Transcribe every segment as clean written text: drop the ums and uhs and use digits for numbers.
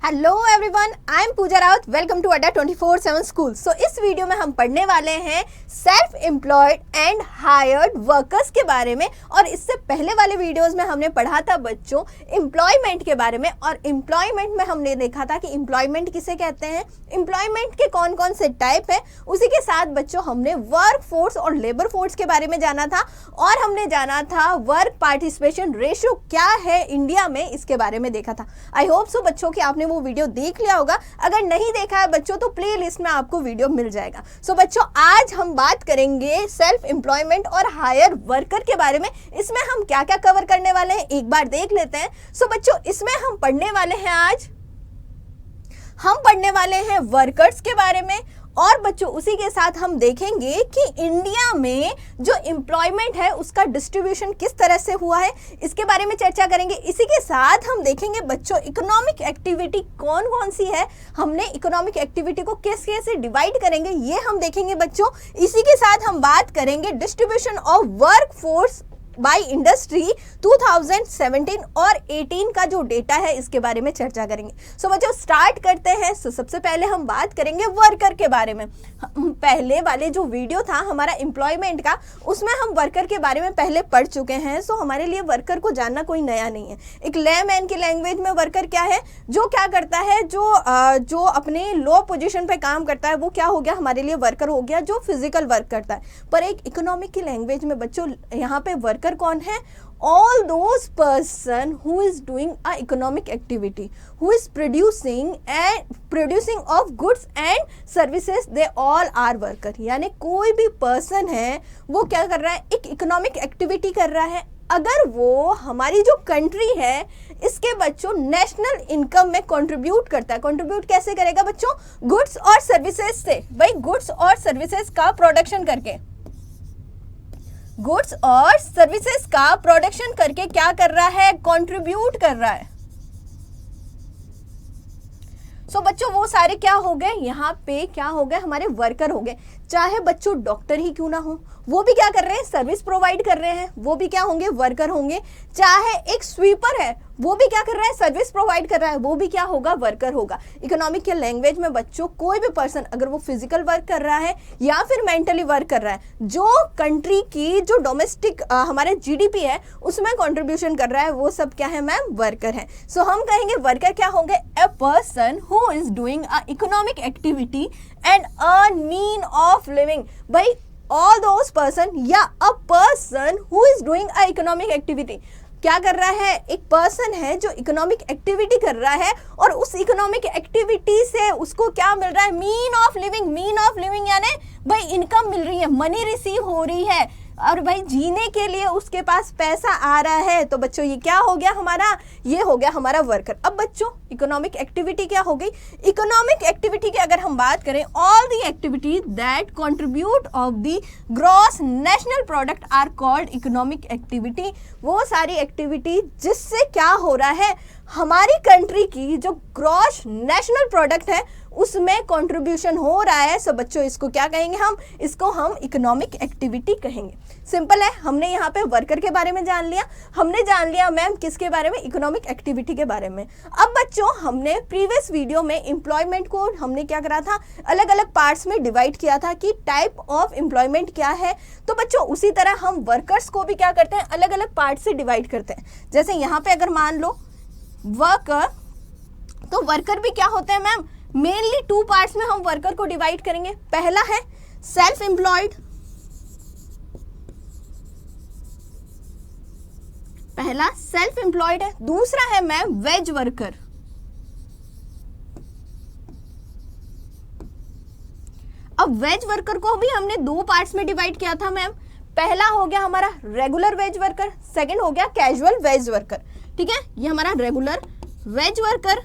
Hello everyone, I am Pooja Raut. Welcome to Adda 24/7 school. सो इस video में हम पढ़ने वाले हैं self employed and hired workers के बारे में। और इससे पहले वाले वीडियोस में हमने पढ़ा था बच्चों एम्प्लॉयमेंट के बारे में। और एम्प्लॉयमेंट में हमने देखा था कि एम्प्लॉयमेंट किसे कहते हैं, एम्प्लॉयमेंट के कौन कौन से टाइप है। उसी के साथ बच्चों हमने वर्क फोर्स और लेबर फोर्स के बारे में जाना था। और हमने जाना था वर्क पार्टिसिपेशन रेशियो क्या है इंडिया में, इसके बारे में देखा था। आई होप सो बच्चों कि आपने वो वीडियो देख लिया होगा। अगर नहीं देखा है बच्चों तो प्ले लिस्ट में आपको वीडियो मिल जाएगा। सो बच्चों आज हम बात करेंगे सेल्फ एम्प्लॉयमेंट और हायर वर्कर के बारे में। इसमें हम क्या क्या कवर करने वाले हैं एक बार देख लेते हैं। सो बच्चों इसमें हम पढ़ने वाले हैं आज हम पढ़ने वाले हैं वर्कर्स के बारे में। और बच्चों उसी के साथ हम देखेंगे कि इंडिया में जो एम्प्लॉयमेंट है उसका डिस्ट्रीब्यूशन किस तरह से हुआ है, इसके बारे में चर्चा करेंगे। इसी के साथ हम देखेंगे बच्चों इकोनॉमिक एक्टिविटी कौन कौन सी है, हमने इकोनॉमिक एक्टिविटी को कैसे कैसे डिवाइड करेंगे ये हम देखेंगे बच्चों। इसी के साथ हम बात करेंगे distribution of work force by industry 2017 और 18 का जो डेटा है इसके बारे में चर्चा करेंगे। सो बच्चों स्टार्ट करते हैं। सबसे पहले हम बात करेंगे वर्कर के बारे में। पहले वाले जो वीडियो था हमारा एम्प्लॉयमेंट का, उसमें हम वर्कर के बारे में पहले पढ़ चुके हैं। सो हमारे लिए वर्कर को जानना कोई नया नहीं है। एक लेमैन की लैंग्वेज में वर्कर क्या है, जो क्या करता है, जो अपने लो पोजिशन पे काम करता है वो क्या हो गया, हमारे लिए वर्कर हो गया जो फिजिकल वर्क करता है। पर एक इकोनॉमिक की लैंग्वेज में बच्चों यहाँ पे वर्कर कौन है, all those person who is doing a economic activity, who is producing of goods and services, they all are worker। यानी कोई भी पर्सन है वो क्या कर रहा है, एक इकोनॉमिक एक्टिविटी कर रहा है। अगर वो हमारी जो कंट्री है इसके बच्चों नेशनल इनकम में कंट्रीब्यूट करता है। कंट्रीब्यूट कैसे करेगा बच्चों, गुड्स और सर्विसेज से। भाई गुड्स और सर्विसेज का प्रोडक्शन करके, गुड्स और सर्विसेज का प्रोडक्शन करके क्या कर रहा है, कंट्रीब्यूट कर रहा है। सो बच्चों वो सारे क्या हो गए, यहाँ पे क्या हो गए, हमारे वर्कर हो गए। चाहे बच्चों डॉक्टर ही क्यों ना हो, वो भी क्या कर रहे हैं, सर्विस प्रोवाइड कर रहे हैं, वो भी क्या होंगे, वर्कर होंगे। चाहे एक स्वीपर है वो भी क्या कर रहा है, सर्विस प्रोवाइड कर रहा है, वो भी क्या होगा, वर्कर होगा। इकोनॉमिक के लैंग्वेज में बच्चों कोई भी पर्सन अगर वो फिजिकल वर्क कर रहा है या फिर मेंटली वर्क कर रहा है, जो कंट्री की जो डोमेस्टिक हमारे जीडीपी है उसमें कंट्रीब्यूशन कर रहा है, वो सब क्या है मैम, वर्कर है। सो हम कहेंगे वर्कर क्या होंगे, a person who is doing a economic activity and earn mean of living. भाई all those person या a person who is doing a economic activity क्या कर रहा है, एक पर्सन है जो इकोनॉमिक एक्टिविटी कर रहा है और उस इकोनॉमिक एक्टिविटी से उसको क्या मिल रहा है, mean of living. Mean of living यानी भाई इनकम मिल रही है, मनी रिसीव हो रही है और भाई जीने के लिए उसके पास पैसा आ रहा है। तो बच्चों ये क्या हो गया हमारा, ये हो गया हमारा वर्कर। अब बच्चों इकोनॉमिक एक्टिविटी क्या हो गई, इकोनॉमिक एक्टिविटी की अगर हम बात करें, all the activity that contribute of the gross national product are called economic activity. वो सारी एक्टिविटी जिससे क्या हो रहा है, हमारी कंट्री की जो ग्रॉस नेशनल प्रोडक्ट है उसमें कंट्रीब्यूशन हो रहा है। सो बच्चों इसको क्या कहेंगे, हम इसको हम इकोनॉमिक एक्टिविटी कहेंगे। सिंपल है, हमने यहाँ पे वर्कर के बारे में जान लिया, हमने जान लिया मैम किसके बारे में, इकोनॉमिक एक्टिविटी के बारे में। अब बच्चों हमने प्रीवियस वीडियो में एम्प्लॉयमेंट को हमने क्या करा था, अलग अलग पार्ट्स में डिवाइड किया था कि टाइप ऑफ एम्प्लॉयमेंट क्या है। तो बच्चों उसी तरह हम वर्कर्स को भी क्या करते हैं, अलग अलग पार्ट से डिवाइड करते हैं। जैसे यहाँ पे अगर मान लो वर्कर, तो वर्कर भी क्या होते हैं मैम, मेनली टू पार्ट्स में हम वर्कर को डिवाइड करेंगे। पहला है सेल्फ एम्प्लॉयड, पहला सेल्फ एम्प्लॉयड है। दूसरा है मैम वेज वर्कर। अब वेज वर्कर को भी हमने दो पार्ट्स में डिवाइड किया था मैम। पहला हो गया हमारा रेगुलर वेज वर्कर, सेकंड हो गया कैजुअल वेज वर्कर। ठीक है, ये हमारा रेगुलर वेज वर्कर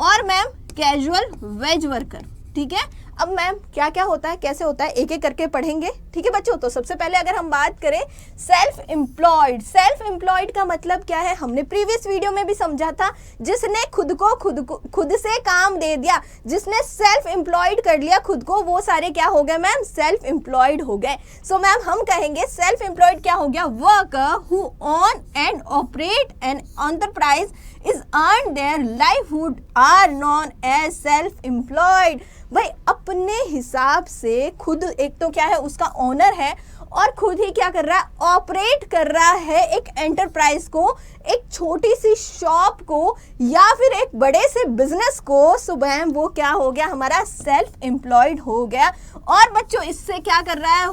और मैम कैजुअल वेज वर्कर। ठीक है, अब मैम क्या क्या होता है, कैसे होता है, एक एक करके पढ़ेंगे। ठीक है बच्चों। तो सबसे पहले अगर हम बात करें सेल्फ एम्प्लॉयड का मतलब क्या है, हमने प्रीवियस वीडियो में भी समझा था, जिसने खुद से काम दे दिया, जिसने सेल्फ एम्प्लॉयड कर लिया खुद को, वो सारे क्या हो गए मैम, सेल्फ एम्प्लॉयड हो गए। सो मैम हम कहेंगे सेल्फ एम्प्लॉयड क्या हो गया, worker who own and operate an enterprise is earn their livelihood are known as self employed। भाई अपने हिसाब से खुद, एक तो क्या है उसका ओनर है और खुद ही क्या कर रहा है, ऑपरेट कर रहा है एक एंटरप्राइज को, एक छोटी सी शॉप को या फिर एक बड़े से बिजनेस को। सो मैम वो क्या हो गया, हमारा सेल्फ एम्प्लॉयड हो गया। और बच्चों इससे क्या कर रहा है,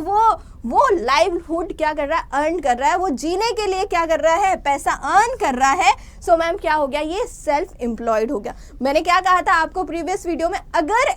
वो लाइवलीहुड क्या कर रहा है, अर्न कर रहा है, वो जीने के लिए क्या कर रहा है, पैसा अर्न कर रहा है। सो मैम क्या हो गया, ये सेल्फ एम्प्लॉयड हो गया। मैंने क्या कहा था आपको प्रीवियस वीडियो में, अगर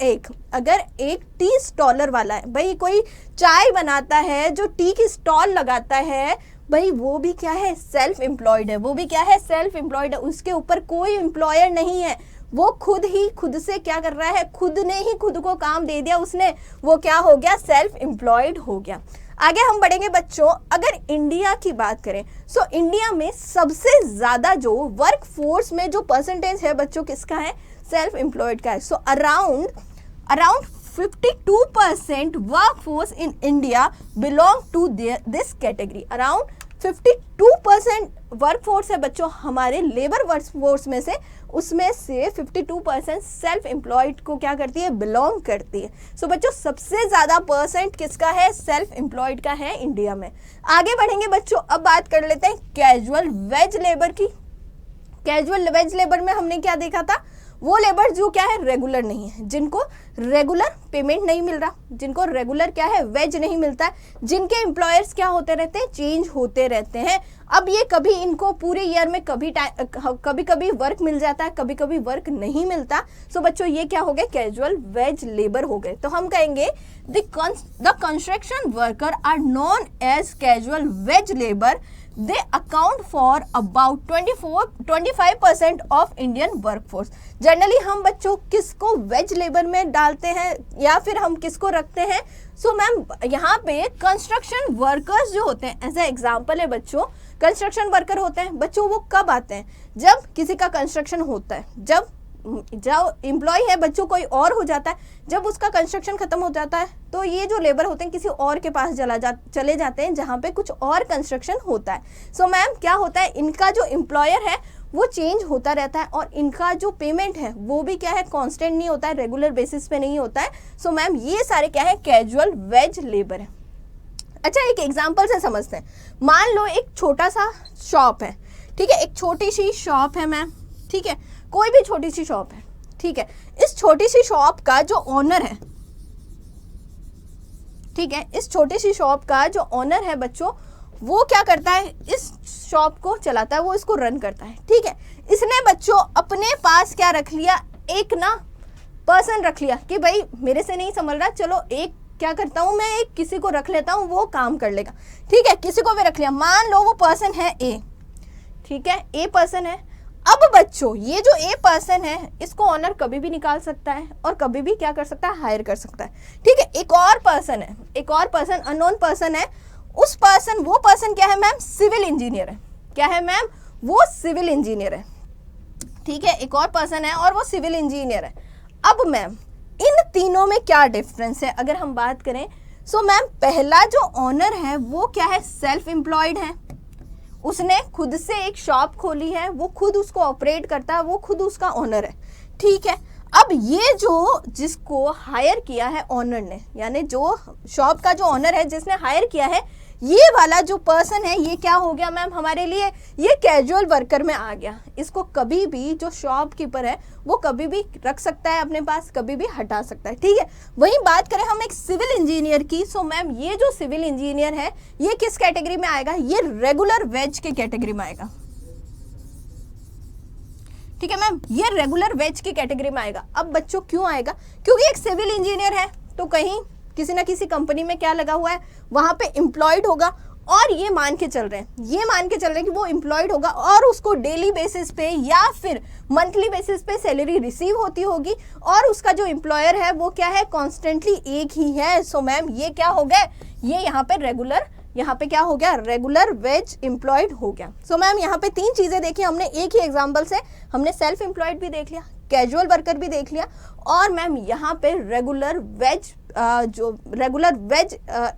एक टी स्टॉलर वाला है, भाई कोई चाय बनाता है, जो टी की स्टॉल लगाता है, भाई वो भी क्या है, सेल्फ एम्प्लॉयड है, वो भी क्या है, सेल्फ एम्प्लॉयड है। उसके ऊपर कोई एम्प्लॉयर नहीं है, वो खुद से क्या कर रहा है, खुद ने ही खुद को काम दे दिया उसने, वो क्या हो गया, सेल्फ एम्प्लॉयड हो गया। आगे हम बढ़ेंगे बच्चों, अगर इंडिया की बात करें, सो इंडिया में सबसे ज्यादा जो वर्क फोर्स में जो परसेंटेज है बच्चों किसका है, सेल्फ एम्प्लॉयड का है। So around 52% workforce in India belong to this category. Around 52% workforce है बच्चों हमारे लेबर वर्कफोर्स में से, उसमें से 52% सेल्फ एम्प्लॉयड को क्या करती है, बिलोंग करती है। सो बच्चों सबसे ज्यादा परसेंट किसका है, सेल्फ एम्प्लॉयड का है इंडिया में। आगे बढ़ेंगे बच्चों, अब बात कर लेते हैं कैजुअल वेज लेबर की। कैजुअल वेज लेबर में हमने क्या देखा था, वो लेबर जो क्या है, रेगुलर नहीं है, जिनको रेगुलर पेमेंट नहीं मिल रहा, जिनको रेगुलर क्या है, वेज नहीं मिलता है, जिनके एम्प्लॉयर्स क्या होते रहते हैं, चेंज होते रहते हैं। अब ये कभी इनको पूरे ईयर में कभी वर्क मिल जाता है, कभी कभी वर्क नहीं मिलता। सो बच्चों ये क्या हो गए, कैजुअल वेज लेबर हो गए। तो हम कहेंगे the construction worker are known as casual wage labour. They account for about 25% of Indian workforce। Generally हम बच्चों किसको वेज लेबर में डालते हैं या फिर हम किसको रखते हैं, सो मैम यहाँ पे कंस्ट्रक्शन वर्कर्स जो होते हैं, एज ए एग्जाम्पल है बच्चों, कंस्ट्रक्शन वर्कर होते हैं बच्चों, वो कब आते हैं, जब किसी का कंस्ट्रक्शन होता है, जब एम्प्लॉय है बच्चों कोई और हो जाता है, जब उसका कंस्ट्रक्शन खत्म हो जाता है, तो ये जो लेबर होते हैं किसी और के पास चले जाते हैं जहाँ पे कुछ और कंस्ट्रक्शन होता है। सो मैम क्या होता है, इनका जो एम्प्लॉयर है वो चेंज होता रहता है और इनका जो पेमेंट है वो भी क्या है, कांस्टेंट नहीं होता है, रेगुलर बेसिस पे नहीं होता है। सो मैम ये सारे क्या है, कैजुअल वेज लेबर है। अच्छा एक एग्जाम्पल से समझते हैं, मान लो एक छोटा सा शॉप है, ठीक है, एक छोटी सी शॉप है मैम, ठीक है, कोई भी छोटी सी शॉप है, ठीक है, इस छोटी सी शॉप का जो ओनर है, ठीक है, इस छोटी सी शॉप का जो ओनर है बच्चों, वो क्या करता है, इस शॉप को चलाता है, वो इसको रन करता है, ठीक है। इसने बच्चों अपने पास क्या रख लिया, एक ना पर्सन रख लिया कि भाई मेरे से नहीं संभल रहा, चलो एक क्या करता हूं मैं, एक किसी को रख लेता हूं, वो काम कर लेगा, ठीक है, किसी को भी रख लिया। मान लो वो पर्सन है ए, ठीक है, ए पर्सन है। अब बच्चों ये जो ए पर्सन है, इसको ऑनर कभी भी निकाल सकता है और कभी भी क्या कर सकता है, हायर कर सकता है, ठीक है। एक और पर्सन है, एक और पर्सन अननोन पर्सन है, उस पर्सन, वो पर्सन क्या है मैम, सिविल इंजीनियर है। क्या है मैम, वो सिविल इंजीनियर है, ठीक है, एक और पर्सन है और वो सिविल इंजीनियर है। अब मैम इन तीनों में क्या डिफरेंस है अगर हम बात करें, सो मैम पहला जो ऑनर है वो क्या है, सेल्फ एम्प्लॉयड है, उसने खुद से एक शॉप खोली है, वो खुद उसको ऑपरेट करता है, वो खुद उसका ओनर है, ठीक है। अब ये जो जिसको हायर किया है ऑनर ने, यानी जो शॉप का जो ऑनर है जिसने हायर किया है, ये वाला जो पर्सन है ये क्या हो गया मैम हमारे लिए, ये कैजुअल वर्कर में आ गया। इसको कभी भी जो शॉपकीपर है वो कभी भी रख सकता है अपने पास, कभी भी हटा सकता है, ठीक है। वहीं बात करें हम एक सिविल इंजीनियर की, सो मैम ये जो सिविल इंजीनियर है ये किस कैटेगरी में आएगा, ये रेगुलर वेज के कैटेगरी में आएगा, ठीक है मैम, ये रेगुलर वेज की कैटेगरी में आएगा। अब बच्चों क्यों आएगा, क्योंकि एक सिविल इंजीनियर है तो कहीं किसी ना किसी कंपनी में क्या लगा हुआ है, वहां पे एम्प्लॉयड होगा और ये मान के चल रहे हैं कि वो एम्प्लॉयड होगा और उसको डेली बेसिस पे या फिर मंथली बेसिस पे सैलरी रिसीव होती होगी, और उसका जो एम्प्लॉयर है वो क्या है, कॉन्स्टेंटली एक ही है। सो मैम ये क्या हो गया, ये यहाँ पे रेगुलर, यहाँ पे क्या हो गया, रेगुलर वेज एम्प्लॉयड हो गया। सो मैम यहाँ पे 3 चीजें देखी हमने एक ही एग्जाम्पल से, हमने सेल्फ एम्प्लॉयड भी देख लिया, कैजुअल वर्कर भी देख लिया, और मैम यहाँ पे रेगुलर वेज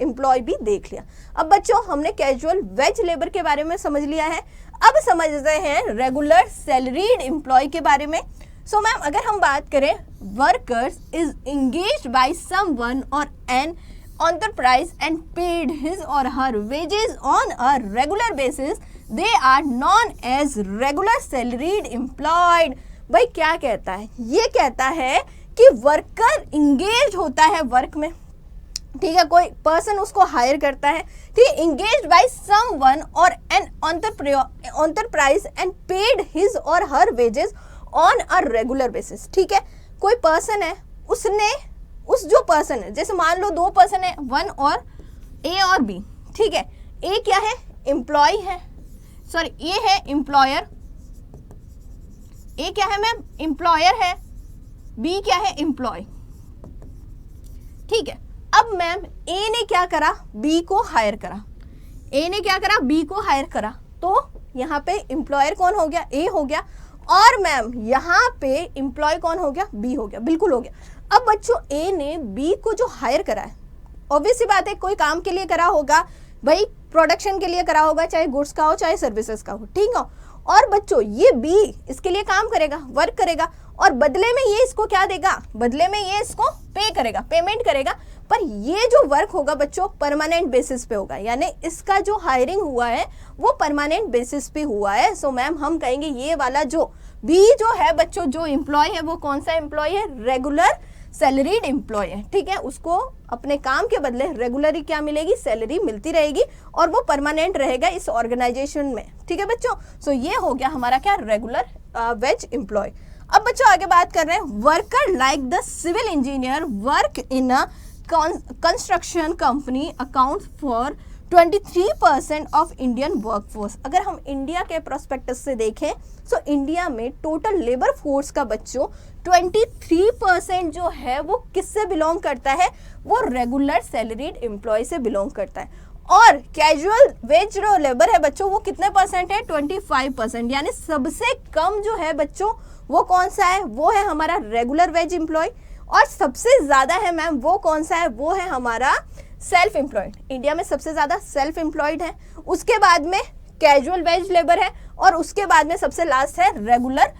एम्प्लॉय भी देख लिया। अब बच्चों हमने कैजुअल वेज लेबर के बारे में समझ लिया है, अब समझते हैं रेगुलर सैलरीड एम्प्लॉय के बारे में। सो मैम अगर हम बात करें, workers is engaged bye someone or N enterprise and paid his or her wages on a regular basis, they are known as regular salaried employed। भाई क्या कहता है, ये कहता है कि वर्कर इंगेज होता है वर्क में, ठीक है, कोई पर्सन उसको हायर करता है, ठीक है, engage by someone or an enterprise and paid his or her wages on a regular basis. ठीक है, कोई पर्सन है, उसने उस जो पर्सन है, जैसे मान लो 2 पर्सन है, 1 और ए और बी, ठीक है, ए क्या है, एम्प्लॉय है, सॉरी ए है एम्प्लॉयर, ए क्या है मैम, एम्प्लॉयर है, बी क्या है, एम्प्लॉय। ठीक है, अब मैम ए ने क्या करा, बी को हायर करा, ए ने क्या करा, बी को हायर करा, तो यहाँ पे एम्प्लॉयर कौन हो गया, ए हो गया, और मैम यहाँ पे एम्प्लॉय कौन हो गया, बी हो गया, बिल्कुल हो गया। अब बच्चों ए ने बी को जो हायर करा है, ऑब्वियस सी बात है कोई काम के लिए करा होगा, भाई प्रोडक्शन के लिए करा होगा, चाहे गुड्स का हो चाहे सर्विसेज का हो, ठीक है, और बच्चों ये बी इसके लिए काम करेगा, वर्क करेगा, और बदले में ये इसको क्या देगा, बदले में ये इसको पे करेगा, पेमेंट करेगा, पर ये जो वर्क होगा बच्चों परमानेंट बेसिस पे होगा, यानी इसका जो हायरिंग हुआ है वो परमानेंट बेसिस पे हुआ है। सो मैम हम कहेंगे ये वाला जो बी जो है बच्चों, जो एम्प्लॉय है वो कौन सा एम्प्लॉय है, रेगुलर सैलरीड एम्प्लॉय है। ठीक है, उसको अपने काम के बदले रेगुलरली क्या मिलेगी, सैलरी मिलती रहेगी, और वो परमानेंट रहेगा इस ऑर्गेनाइजेशन में। ठीक है बच्चों, सो ये हो गया हमारा क्या, रेगुलर वेज एम्प्लॉय। अब बच्चों आगे बात कर रहे हैं, worker like the civil engineer work in a construction company account for 23% of Indian workforce. अगर हम इंडिया के प्रोस्पेक्टस से देखें तो इंडिया में टोटल लेबर फोर्स का बच्चों 23% जो है वो किससे बिलोंग करता है, वो रेगुलर सैलरीड एम्प्लॉय से बिलोंग करता है, और कैजुअल वेज जो लेबर है बच्चों वो कितने परसेंट है, 25%, यानी सबसे कम जो है बच्चों वो कौन सा है, वो है हमारा रेगुलर वेज एम्प्लॉय, और सबसे ज्यादा है मैम वो कौन सा है, वो है हमारा सेल्फ एम्प्लॉयड। इंडिया में सबसे ज्यादा सेल्फ एम्प्लॉयड है, उसके बाद में कैजुअल वेज लेबर है, और उसके बाद में सबसे लास्ट है रेगुलर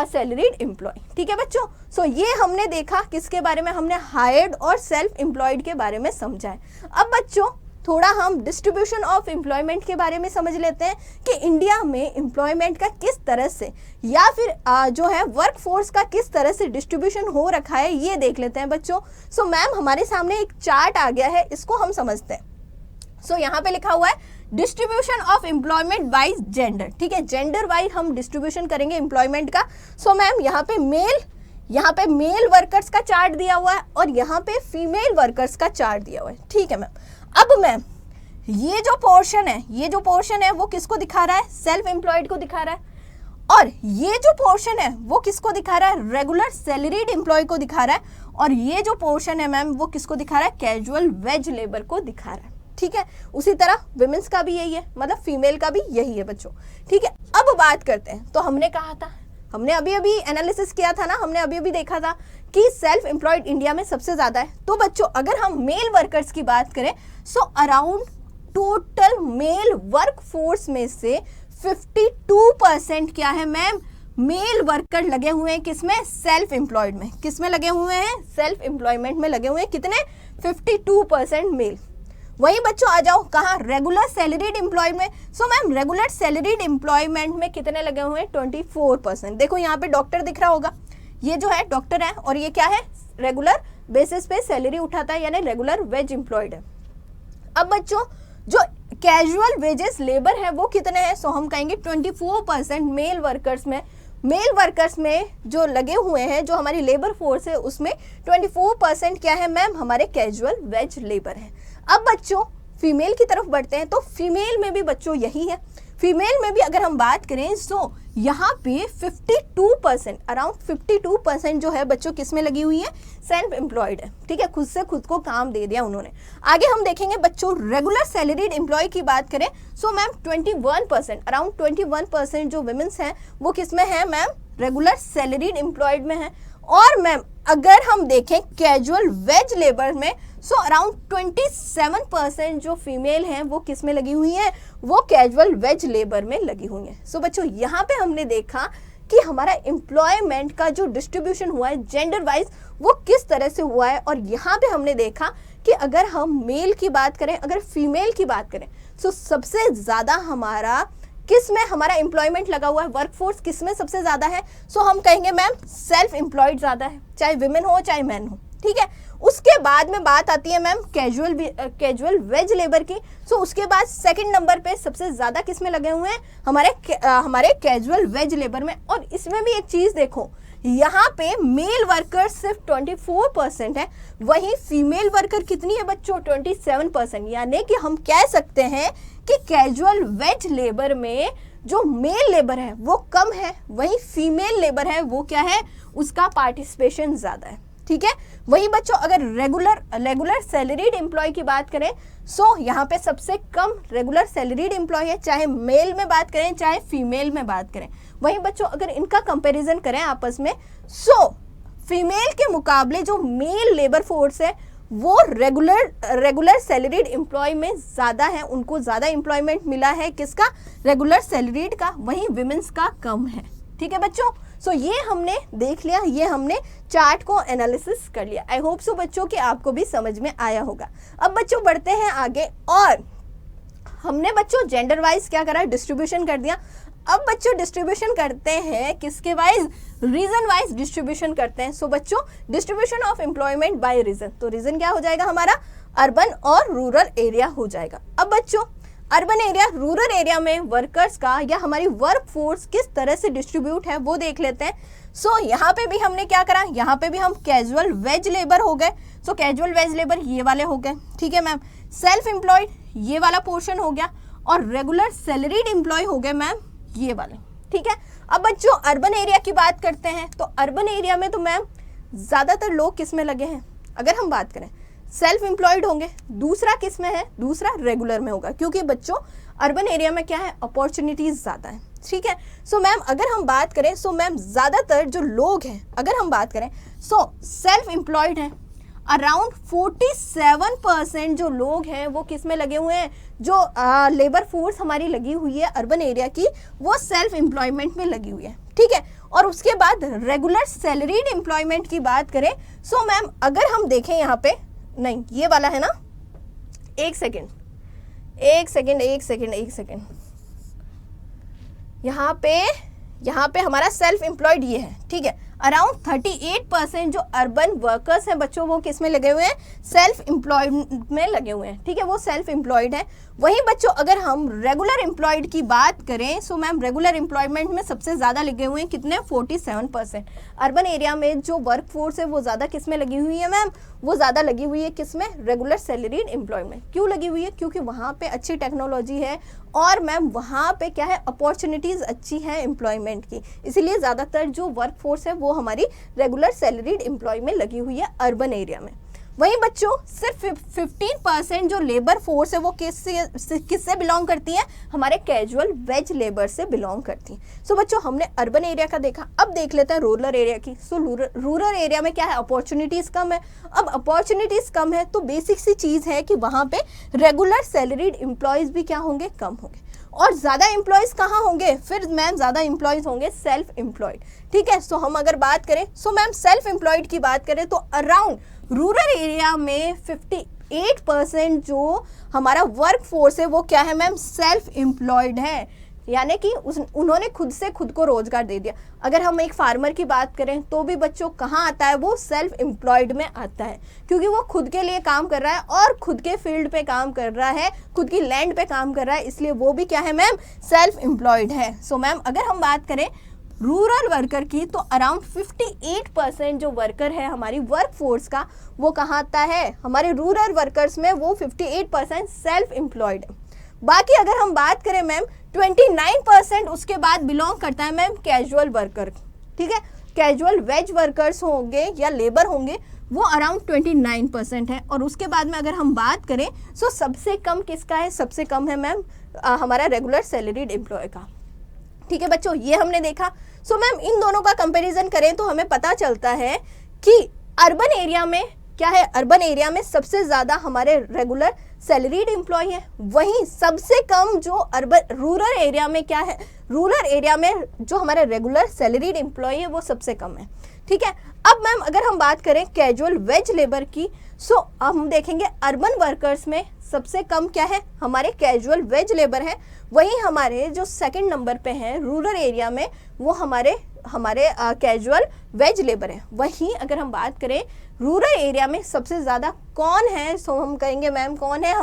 सैलरीड एम्प्लॉय। ठीक है बच्चों, सो ये हमने देखा किसके बारे में, हमने हायर्ड और सेल्फ एम्प्लॉयड के बारे में समझा है। अब बच्चों थोड़ा हम डिस्ट्रीब्यूशन ऑफ एम्प्लॉयमेंट के बारे में समझ लेते हैं कि इंडिया में एम्प्लॉयमेंट का किस तरह से या फिर जो है वर्क फोर्स का किस तरह से डिस्ट्रीब्यूशन हो रखा है, ये देख लेते हैं बच्चों। सो मैम हमारे सामने एक चार्ट आ गया है, इसको हम समझते हैं। सो यहाँ पे लिखा हुआ है distribution of employment bye gender. ठीक है, जेंडर वाइज हम डिस्ट्रीब्यूशन करेंगे एम्प्लॉयमेंट का। सो मैम यहाँ पे मेल वर्कर्स का चार्ट दिया हुआ है, और यहाँ पे फीमेल वर्कर्स का चार्ट दिया हुआ है। ठीक है मैम, अब मैम ये जो पोर्शन है वो किसको दिखा रहा है, सेल्फ एम्प्लॉयड को दिखा रहा है, और ये जो पोर्शन है वो किसको दिखा रहा है, रेगुलर सैलरीड एम्प्लॉय को दिखा रहा है, और ये जो पोर्शन है मैम वो किसको दिखा रहा है, कैजुअल वेज लेबर को दिखा रहा है। ठीक है, उसी तरह विमेंस का भी यही है, मतलब फीमेल का भी यही है बच्चों। ठीक है, अब बात करते हैं, तो हमने कहा था, हमने अभी एनालिसिस किया था ना, हमने अभी देखा था कि सेल्फ एम्प्लॉयड इंडिया में सबसे ज्यादा है। तो बच्चों अगर हम मेल वर्कर्स की बात करें, so around total male work force में से 52% क्या है मैम, मेल वर्कर लगे हुए हैं किसमें, सेल्फ एम्प्लॉयड में। किसमें लगे हुए हैं, सेल्फ एम्प्लॉयमेंट में लगे हुए हैं, कितने, 52% मेल। वही बच्चों आ जाओ कहाँ, रेगुलर सैलरीड एम्प्लॉय में। So ma'am regular salaried employment में कितने लगे हुए हैं, 24%। देखो यहाँ पे डॉक्टर दिख रहा होगा, ये जो है डॉक्टर है, और ये क्या है, रेगुलर बेसिस पे सैलरी उठाता है, यानी रेगुलर वेज एम्प्लॉयड है। अब बच्चों जो कैजुअल वेजेस लेबर है वो कितने हैं, सो हम कहेंगे 24% मेल वर्कर्स में जो लगे हुए हैं, जो हमारी लेबर फोर्स है उसमें 24% क्या है मैम, हमारे कैजुअल वेज लेबर है। अब बच्चों फीमेल की तरफ बढ़ते हैं तो फीमेल में भी बच्चों यही है। फीमेल में भी अगर हम बात करें सो यहाँ पे 52%, अराउंड 52% जो है बच्चों किस में लगी हुई है, सेल्फ एम्प्लॉयड है। ठीक है, खुद से खुद को काम दे दिया उन्होंने। आगे हम देखेंगे बच्चों रेगुलर सैलरीड एम्प्लॉय की बात करें सो मैम 21%, अराउंड 21% जो वुमेन्स हैं वो किस में है मैम, रेगुलर सैलरीड एम्प्लॉयड में है। और मैम अगर हम देखें कैजुअल वेज लेबर में सो अराउंड 27% जो फीमेल हैं वो किस में लगी हुई हैं, वो कैजुअल वेज लेबर में लगी हुई हैं। सो बच्चों यहाँ पे हमने देखा कि हमारा एम्प्लॉयमेंट का जो डिस्ट्रीब्यूशन हुआ है जेंडर वाइज वो किस तरह से हुआ है। और यहाँ पे हमने देखा कि अगर हम मेल की बात करें, अगर फीमेल की बात करें सो सबसे ज़्यादा हमारा किस में हमारा एम्प्लॉयमेंट लगा हुआ है, वर्कफोर्स किस में सबसे ज़्यादा है, सो हम कहेंगे मैम सेल्फ एम्प्लॉयड ज़्यादा है, चाहे विमेन हो चाहे मैन हो। ठीक है, उसके बाद में बात आती है मैम कैजुअल वेज लेबर की। सो उसके बाद सेकंड नंबर पे सबसे ज़्यादा किस में लगे हुए हैं, हमारे कैजुअल वेज लेबर में। और इसमें भी एक चीज़ देखो, यहाँ पे मेल वर्कर सिर्फ 24% है, वहीं फीमेल वर्कर कितनी है बच्चों, 27%। यानी कि हम कह सकते हैं कि कैजुअल वेज लेबर में जो मेल लेबर है वो कम है, वहीं फीमेल लेबर है वो क्या है, उसका पार्टिसिपेशन ज़्यादा है। ठीक है, वही बच्चों अगर रेगुलर सैलरीड एम्प्लॉय की बात करें सो यहाँ पे सबसे कम रेगुलर सैलरीड एम्प्लॉय है, चाहे मेल में बात करें चाहे फीमेल में बात करें। वहीं बच्चों अगर इनका कंपैरिजन करें आपस में सो फीमेल के मुकाबले जो मेल लेबर फोर्स है वो रेगुलर सैलरीड एम्प्लॉय में ज़्यादा है, उनको ज़्यादा एम्प्लॉयमेंट मिला है किसका, रेगुलर सैलरीड का, वहीं विमेंस का कम है। ठीक है बच्चों, सो ये हमने देख लिया, ये हमने चार्ट को एनालिसिस कर लिया। आई होप सो बच्चों कि आपको भी समझ में आया होगा। अब बच्चों बढ़ते हैं आगे और हमने बच्चों जेंडर वाइज क्या करा, डिस्ट्रीब्यूशन कर दिया। अब बच्चों डिस्ट्रीब्यूशन करते हैं किसके वाइज, रीजन वाइज डिस्ट्रीब्यूशन करते हैं। सो बच्चों distribution of employment by region, तो रीजन क्या हो जाएगा हमारा, अर्बन और रूरल एरिया हो जाएगा। अब बच्चों अर्बन एरिया रूरल एरिया में वर्कर्स का या हमारी वर्क फोर्स किस तरह से डिस्ट्रीब्यूट है वो देख लेते हैं। सो यहाँ पे भी हमने क्या करा, यहाँ पे भी हम कैजुअल वेज लेबर हो गए। सो कैजुअल वेज लेबर ये वाले हो गए। ठीक है मैम, सेल्फ एम्प्लॉयड ये वाला पोर्शन हो गया और रेगुलर सैलरीड एम्प्लॉय हो गए मैम ये वाले। ठीक है, अब बच्चों अर्बन एरिया की बात करते हैं तो अर्बन एरिया में तो मैम ज़्यादातर लोग किस में लगे हैं, अगर हम बात करें सेल्फ एम्प्लॉयड होंगे, दूसरा किस में है, दूसरा रेगुलर में होगा, क्योंकि बच्चों अर्बन एरिया में क्या है, अपॉर्चुनिटीज ज़्यादा है। ठीक है, सो मैम अगर हम बात करें सो मैम ज़्यादातर जो लोग हैं अगर हम बात करें सो सेल्फ एम्प्लॉयड हैं, अराउंड 47% जो लोग हैं वो किस में लगे हुए हैं, जो लेबर फोर्स हमारी लगी हुई है अर्बन एरिया की वो सेल्फ एम्प्लॉयमेंट में लगी हुई है। ठीक है, और उसके बाद रेगुलर सैलरीड एम्प्लॉयमेंट की बात करें सो मैम अगर हम देखें यहाँ पे, नहीं ये वाला है ना, एक सेकेंड यहाँ पे हमारा सेल्फ एम्प्लॉयड ये है। ठीक है, अराउंड 38% जो अर्बन वर्कर्स हैं बच्चों वो किस में लगे हुए हैं, सेल्फ एम्प्लॉयड में लगे हुए हैं। ठीक है, वो सेल्फ एम्प्लॉयड है। वहीं बच्चों अगर हम रेगुलर एम्प्लॉयड की बात करें सो मैम रेगुलर एम्प्लॉयमेंट में सबसे ज़्यादा लगे हुए हैं कितने, 47%। अर्बन एरिया में जो वर्क फोर्स है वो ज़्यादा किस में लगी हुई है मैम, वो ज़्यादा लगी हुई है किस में, रेगुलर सैलरीड एम्प्लॉयमेंट। क्यों लगी हुई है, क्योंकि वहाँ पे अच्छी टेक्नोलॉजी है और मैम वहाँ पे क्या है, अपॉर्चुनिटीज़ अच्छी है एम्प्लॉयमेंट की, इसीलिए ज़्यादातर जो वर्क फोर्स है वो हमारी रेगुलर सैलरीड एम्प्लॉय में लगी हुई है अर्बन एरिया में। वहीं बच्चों सिर्फ 15% जो लेबर फोर्स है वो किससे बिलोंग करती है, हमारे कैजुअल वेज लेबर से बिलोंग करती है। सो बच्चों हमने अर्बन एरिया का देखा, अब देख लेते हैं रूरल एरिया की। सो रूरल एरिया में क्या है, अपॉर्चुनिटीज़ कम है। अब अपॉर्चुनिटीज़ कम है तो बेसिक सी चीज़ है कि वहाँ पे रेगुलर सैलरीड एम्प्लॉयज़ भी क्या होंगे, कम होंगे। और ज़्यादा एम्प्लॉयज़ कहाँ होंगे, फिर मैम ज़्यादा एम्प्लॉयज़ होंगे सेल्फ एम्प्लॉयड। ठीक है, सो हम अगर बात करें सो मैम सेल्फ एम्प्लॉयड की बात करें तो अराउंड रूरल एरिया में 58% जो हमारा वर्क फोर्स है वो क्या है मैम, सेल्फ एम्प्लॉयड है, यानी कि उन्होंने खुद से खुद को रोजगार दे दिया। अगर हम एक फार्मर की बात करें तो भी बच्चों कहाँ आता है, वो सेल्फ एम्प्लॉयड में आता है, क्योंकि वो खुद के लिए काम कर रहा है और खुद के फील्ड पे काम कर रहा है, खुद की लैंड पे काम कर रहा है, इसलिए वो भी क्या है मैम, सेल्फ एम्प्लॉयड है। सो मैम अगर हम बात करें रूरल वर्कर की, तो अराउंड 58% जो वर्कर है हमारी वर्क फोर्स का, वो कहाँ आता है, हमारे रूरल वर्कर्स में वो 58% सेल्फ एम्प्लॉयड है। बाकी अगर हम बात करें मैम 29% उसके बाद बिलोंग करता है मैम कैजुअल वर्कर, ठीक है, कैजुअल वेज वर्कर्स होंगे या लेबर होंगे, वो अराउंड 29% है। और उसके बाद में अगर हम बात करें सो सबसे कम किसका है, सबसे कम है मैम हमारा रेगुलर सैलरीड एम्प्लॉय का, ठीक है बच्चों, ये हमने देखा। सो मैम इन दोनों का कंपैरिजन करें तो हमें पता चलता है कि अर्बन एरिया में क्या है, अर्बन एरिया में सबसे ज़्यादा हमारे रेगुलर सैलरीड एम्प्लॉय है, वहीं सबसे कम जो अर्बन रूरल एरिया में क्या है, रूरल एरिया में जो हमारे रेगुलर सैलरीड एम्प्लॉय है वो सबसे कम है, ठीक है। अब मैम अगर हम बात करें कैजुअल वेज लेबर की, सो हम देखेंगे अर्बन वर्कर्स में सबसे कम क्या है, हमारे कैजुअल वेज लेबर है, वहीं हमारे जो सेकंड नंबर पे हैं रूरल एरिया में वो हमारे कैजुअल वेज लेबर है। वहीं अगर हम बात करें रूरल एरिया में सबसे ज़्यादा कौन है, सो हम कहेंगे मैम कौन है,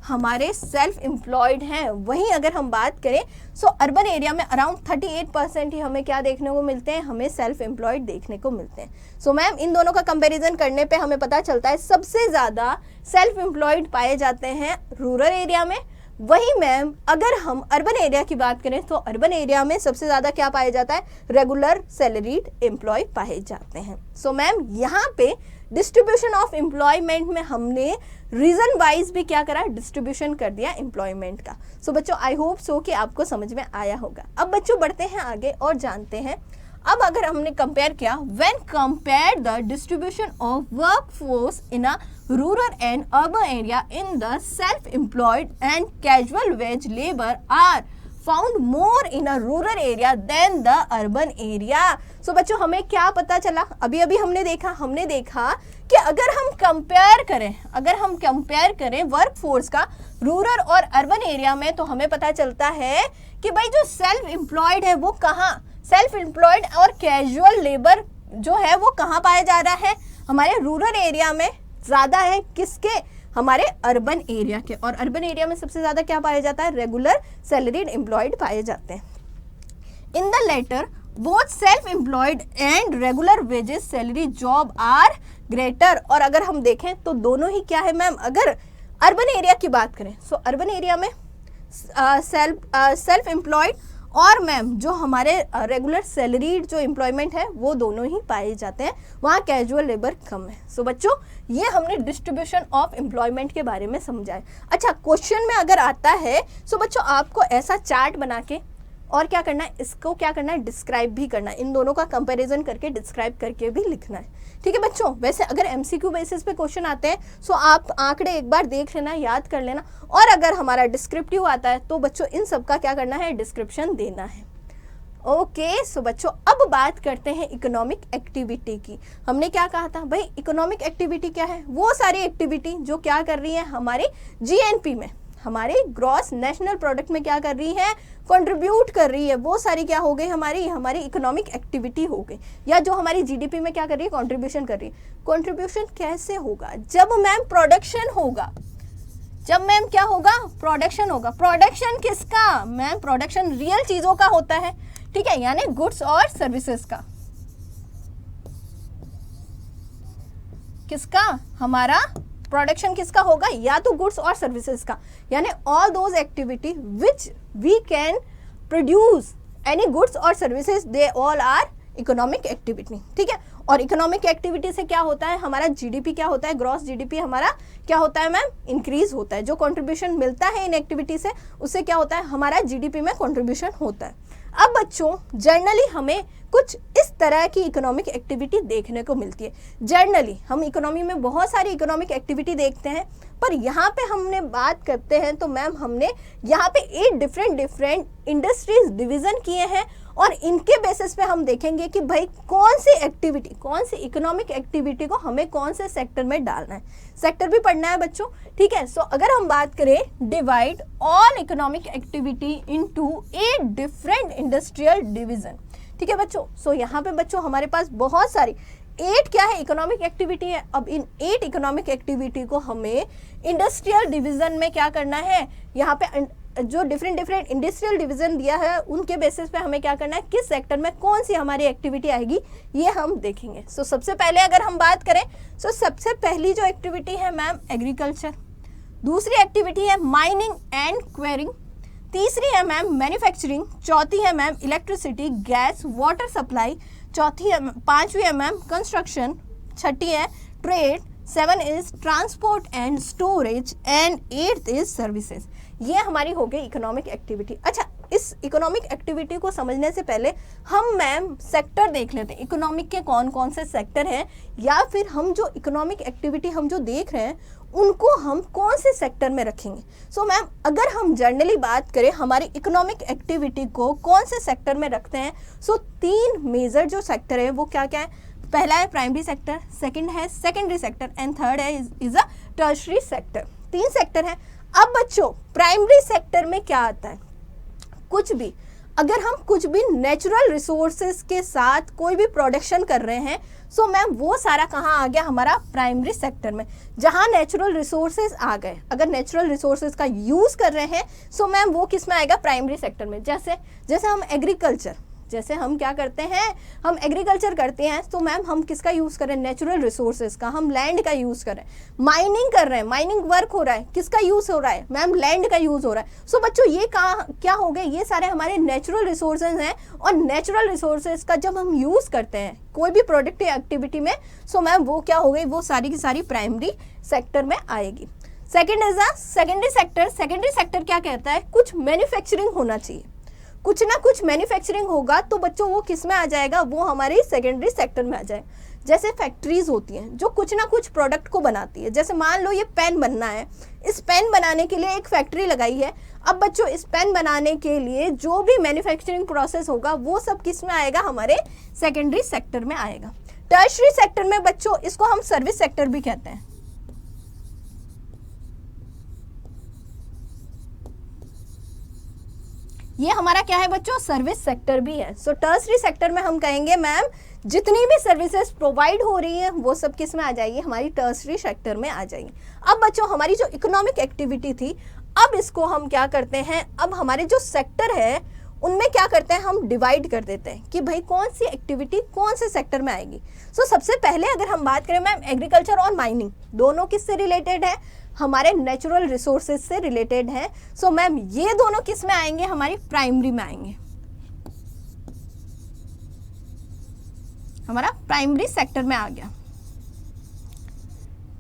हमारे सेल्फ एम्प्लॉयड हैं। वहीं अगर हम बात करें सो अर्बन एरिया में अराउंड 38% ही हमें क्या देखने को मिलते हैं, हमें सेल्फ एम्प्लॉयड देखने को मिलते हैं। सो मैम इन दोनों का कंपैरिजन करने पे हमें पता चलता है सबसे ज़्यादा सेल्फ एम्प्लॉयड पाए जाते हैं रूरल एरिया में। वहीं मैम अगर हम अर्बन एरिया की बात करें तो अर्बन एरिया में सबसे ज़्यादा क्या पाया जाता है, रेगुलर सैलरीड एम्प्लॉय पाए जाते हैं। सो मैम यहाँ पे डिस्ट्रीब्यूशन ऑफ एम्प्लॉयमेंट में हमने रीजन वाइज भी क्या करा, डिस्ट्रीब्यूशन कर दिया एम्प्लॉयमेंट का। सो बच्चों आई होप सो कि आपको समझ में आया होगा। अब बच्चों बढ़ते हैं आगे और जानते हैं, अब अगर हमने कंपेयर किया, when compare the distribution of workforce in a rural and urban area in the self employed and casual wage labour are found more in a rural area than the urban area. So बच्चों हमें क्या पता चला, अभी अभी हमने देखा कि अगर हम कंपेयर करें वर्कफोर्स का रूरल और अर्बन एरिया में, तो हमें पता चलता है कि भाई जो सेल्फ एम्प्लॉयड है वो कहाँ, सेल्फ एम्प्लॉयड और कैजुअल लेबर जो है वो कहाँ पाया जा रहा है, हमारे रूरल एरिया में ज़्यादा है, किसके, हमारे अर्बन एरिया के। और अर्बन एरिया में सबसे ज़्यादा क्या पाया जाता है, रेगुलर सैलरीड एम्प्लॉयड पाए जाते हैं। In the latter both self employed and regular wages salary job are greater. और अगर हम देखें तो दोनों ही क्या है मैम, अगर अर्बन एरिया की बात करें सो अर्बन एरिया में सेल्फ एम्प्लॉयड और मैम जो हमारे रेगुलर सैलरीड जो एम्प्लॉयमेंट है वो दोनों ही पाए जाते हैं, वहाँ कैजुअल लेबर कम है। सो बच्चों ये हमने डिस्ट्रीब्यूशन ऑफ एम्प्लॉयमेंट के बारे में समझा है। अच्छा क्वेश्चन में अगर आता है सो बच्चों आपको ऐसा चार्ट बना के और क्या करना है, इसको क्या करना है, डिस्क्राइब भी करना है, इन दोनों का कंपैरिजन करके डिस्क्राइब करके भी लिखना है, ठीक है बच्चों। वैसे अगर एमसीक्यू बेसिस पे क्वेश्चन आते हैं सो आप आंकड़े एक बार देख लेना, याद कर लेना, और अगर हमारा डिस्क्रिप्टिव आता है तो बच्चों इन सब का क्या करना है, डिस्क्रिप्शन देना है। ओके सो बच्चों अब बात करते हैं इकोनॉमिक एक्टिविटी की। हमने क्या कहा था भाई, इकोनॉमिक एक्टिविटी क्या है, वो सारी एक्टिविटी जो क्या कर रही है हमारी जीएनपी में, हमारे ग्रॉस नेशनल प्रोडक्ट में क्या कर रही है, कंट्रीब्यूट कर रही है, वो सारी क्या हो गई, हमारी इकोनॉमिक एक्टिविटी हो गई, या जो हमारी जीडीपी में क्या कर रही है, कंट्रीब्यूशन कर रही है। कंट्रीब्यूशन कैसे होगा, जब मैम प्रोडक्शन होगा, जब मैम क्या होगा, प्रोडक्शन होगा। प्रोडक्शन किसका मैम, प्रोडक्शन रियल चीजों का होता है, ठीक है, यानी गुड्स और सर्विसेज का। किसका, हमारा प्रोडक्शन किसका होगा, या तो गुड्स और सर्विसेज का, यानी all those activity which we can produce any goods और services, they all are economic activity, ठीक है। और इकोनॉमिक एक्टिविटी से क्या होता है, हमारा जीडीपी क्या होता है, ग्रॉस जीडीपी हमारा क्या होता है मैम, इंक्रीज होता है। जो कंट्रीब्यूशन मिलता है इन एक्टिविटी से, उससे क्या होता है, हमारा जीडीपी में कंट्रीब्यूशन होता है। अब बच्चों जनरली हमें कुछ इस तरह की इकोनॉमिक एक्टिविटी देखने को मिलती है। जनरली हम इकोनॉमी में बहुत सारी इकोनॉमिक एक्टिविटी देखते हैं, पर यहाँ पे हमने बात करते हैं तो मैम हमने यहाँ पे 8 डिफरेंट इंडस्ट्रीज डिवीजन किए हैं, और इनके बेसिस पे हम देखेंगे कि भाई कौन सी इकोनॉमिक एक्टिविटी को हमें कौन से सेक्टर में डालना है। सेक्टर भी पढ़ना है बच्चों, ठीक है। सो अगर हम बात करें, divide all economic activity into 8 different industrial division, ठीक है बच्चों। सो यहाँ पे बच्चों हमारे पास बहुत सारी 8 क्या है, इकोनॉमिक एक्टिविटी है। अब इन 8 इकोनॉमिक एक्टिविटी को हमें इंडस्ट्रियल डिवीजन में क्या करना है, यहाँ पे जो डिफरेंट डिफरेंट इंडस्ट्रियल डिवीजन दिया है उनके बेसिस पे हमें क्या करना है, किस सेक्टर में कौन सी हमारी एक्टिविटी आएगी ये हम देखेंगे। सो सबसे पहले अगर हम बात करें, सो सबसे पहली जो एक्टिविटी है मैम एग्रीकल्चर, दूसरी एक्टिविटी है माइनिंग एंड क्वेरिंग, तीसरी है मैम मैन्युफैक्चरिंग, चौथी है ma'am electricity, gas, water supply, पांचवी है मैम कंस्ट्रक्शन, छठी है trade, 7 is transport and storage and 8th is services. ये हमारी हो गई इकोनॉमिक एक्टिविटी। अच्छा, इस इकोनॉमिक एक्टिविटी को समझने से पहले हम मैम सेक्टर देख लेते हैं, इकोनॉमिक के कौन कौन से सेक्टर हैं, या फिर हम जो इकोनॉमिक एक्टिविटी हम जो देख रहे हैं उनको हम कौन से सेक्टर में रखेंगे। सो मैम अगर हम जनरली बात करें हमारी इकोनॉमिक एक्टिविटी को कौन से सेक्टर में रखते हैं, सो 3 मेजर जो सेक्टर है वो क्या क्या है। पहला है प्राइमरी सेक्टर, सेकंड है सेकेंडरी सेक्टर एंड थर्ड है is a tertiary sector. 3 sector है। अब बच्चों प्राइमरी सेक्टर में क्या आता है, कुछ भी अगर हम कुछ भी नेचुरल रिसोर्सेज के साथ कोई भी प्रोडक्शन कर रहे हैं, सो मैम वो सारा कहाँ आ गया, हमारा प्राइमरी सेक्टर में, जहाँ नेचुरल रिसोर्सेज आ गए। अगर नेचुरल रिसोर्सेज का यूज कर रहे हैं सो मैम वो किस में आएगा, प्राइमरी सेक्टर में। जैसे हम एग्रीकल्चर, जैसे हम क्या करते हैं, हम एग्रीकल्चर करते हैं तो मैम हम किसका यूज़ कर रहे हैं, नेचुरल रिसोर्सेज का, हम लैंड का यूज़ कर रहे हैं। माइनिंग कर रहे हैं, माइनिंग वर्क हो रहा है, किसका यूज़ हो रहा है मैम, लैंड का यूज़ हो रहा है। सो बच्चों ये क्या हो गए, ये सारे हमारे नेचुरल रिसोर्सेज हैं, और नेचुरल रिसोर्सेज का जब हम यूज़ करते हैं कोई भी प्रोडक्टिव एक्टिविटी में, सो मैम वो क्या हो गई, वो सारी की सारी प्राइमरी सेक्टर में आएगी। Second is the secondary sector. Secondary sector क्या कहता है, कुछ मैन्युफैक्चरिंग होना चाहिए, कुछ ना कुछ मैन्युफैक्चरिंग होगा तो बच्चों वो किस में आ जाएगा, वो हमारे सेकेंडरी सेक्टर में आ जाएगा। जैसे फैक्ट्रीज होती हैं जो कुछ ना कुछ प्रोडक्ट को बनाती है, जैसे मान लो ये पेन बनना है, इस पेन बनाने के लिए एक फैक्ट्री लगाई है। अब बच्चों इस पेन बनाने के लिए जो भी मैन्युफैक्चरिंग प्रोसेस होगा वो सब किस में आएगा, हमारे सेकेंडरी सेक्टर में आएगा। टर्शरी सेक्टर में बच्चों इसको हम सर्विस सेक्टर भी कहते हैं। ये हमारा क्या है बच्चों, सर्विस सेक्टर भी है। सो टर्शरी सेक्टर में हम कहेंगे मैम जितनी भी सर्विसेज प्रोवाइड हो रही है वो सब किस में आ जाएगी, हमारी टर्शरी सेक्टर में आ जाएगी। अब बच्चों हमारी जो इकोनॉमिक एक्टिविटी थी, अब इसको हम क्या करते हैं, अब हमारे जो सेक्टर है उनमें क्या करते हैं, हम डिवाइड कर देते हैं कि भाई कौन सी एक्टिविटी कौन से सेक्टर में आएगी। सो सबसे पहले अगर हम बात करें मैम एग्रीकल्चर और माइनिंग दोनों किससे रिलेटेड है, हमारे नेचुरल रिसोर्सेज से रिलेटेड है। सो मैम ये दोनों किस में आएंगे, हमारी प्राइमरी में आएंगे, हमारा प्राइमरी सेक्टर में आ गया।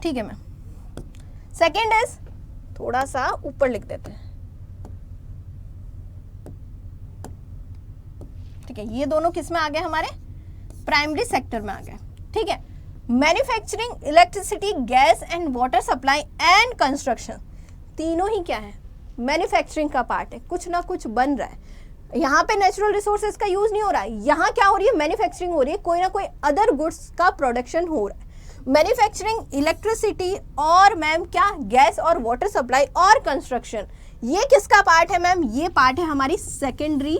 ठीक है मैम। सेकेंड इज, थोड़ा सा ऊपर लिख देते हैं, ठीक है, ये दोनों किस में आ गए, हमारे प्राइमरी सेक्टर में आ गए। ठीक है, manufacturing, electricity, gas and water supply and construction, तीनों ही क्या है, मैन्युफैक्चरिंग का पार्ट है, कुछ ना कुछ बन रहा है। यहाँ पे नेचुरल रिसोर्सेज का यूज नहीं हो रहा है, यहाँ क्या हो रही है, मैन्युफैक्चरिंग हो रही है, कोई ना कोई अदर गुड्स का प्रोडक्शन हो रहा है। मैन्युफैक्चरिंग, इलेक्ट्रिसिटी और मैम क्या, गैस और वाटर सप्लाई और कंस्ट्रक्शन, ये किसका पार्ट है मैम, ये पार्ट है हमारी सेकेंडरी